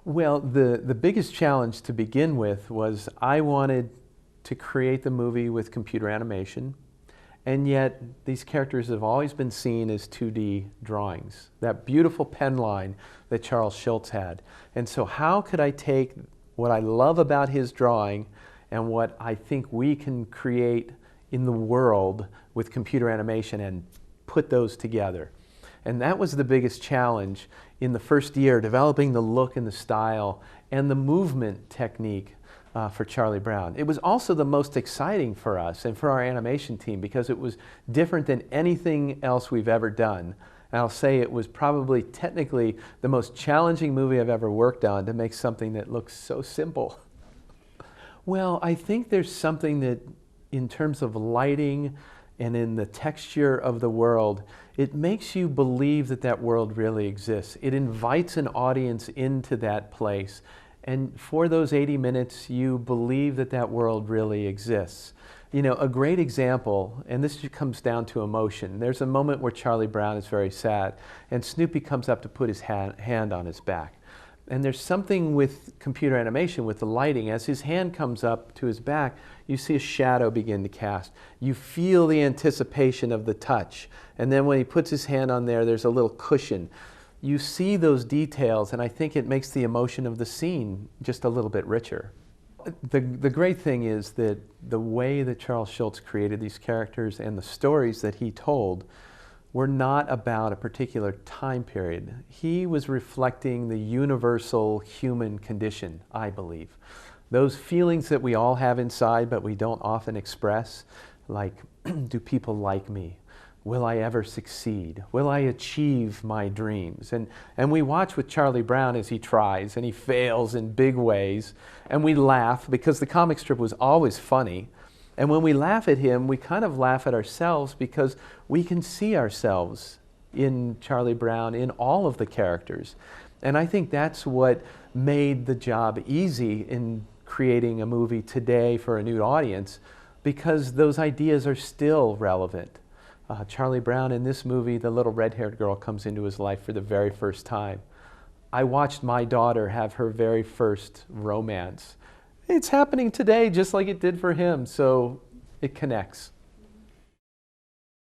Well, the biggest challenge to begin with was I wanted to create the movie with computer animation, and yet these characters have always been seen as 2D drawings, that beautiful pen line that Charles Schulz had. And so how could I take what I love about his drawing and what I think we can create in the world with computer animation and put those together? And that was the biggest challenge in the first year, developing the look and the style and the movement technique for Charlie Brown. It was also the most exciting for us and for our animation team because it was different than anything else we've ever done. And I'll say it was probably technically the most challenging movie I've ever worked on to make something that looks so simple. Well, I think there's something that in terms of lighting and in the texture of the world, it makes you believe that that world really exists. It invites an audience into that place. And for those 80 minutes, you believe that that world really exists. You know, a great example, and this comes down to emotion. There's a moment where Charlie Brown is very sad, and Snoopy comes up to put his hand on his back. And there's something with computer animation, with the lighting, as his hand comes up to his back, you see a shadow begin to cast. You feel the anticipation of the touch. And then when he puts his hand on there, there's a little cushion. You see those details, and I think it makes the emotion of the scene just a little bit richer. The great thing is that the way that Charles Schulz created these characters and the stories that he told were not about a particular time period. He was reflecting the universal human condition, I believe. Those feelings that we all have inside but we don't often express, like, do people like me? Will I ever succeed? Will I achieve my dreams? And we watch with Charlie Brown as he tries and he fails in big ways, and we laugh because the comic strip was always funny. And when we laugh at him, we kind of laugh at ourselves because we can see ourselves in Charlie Brown, in all of the characters. And I think that's what made the job easy in creating a movie today for a new audience, because those ideas are still relevant. Charlie Brown in this movie, the little red-haired girl comes into his life for the very first time. I watched my daughter have her very first romance. It's happening today just like it did for him, so it connects.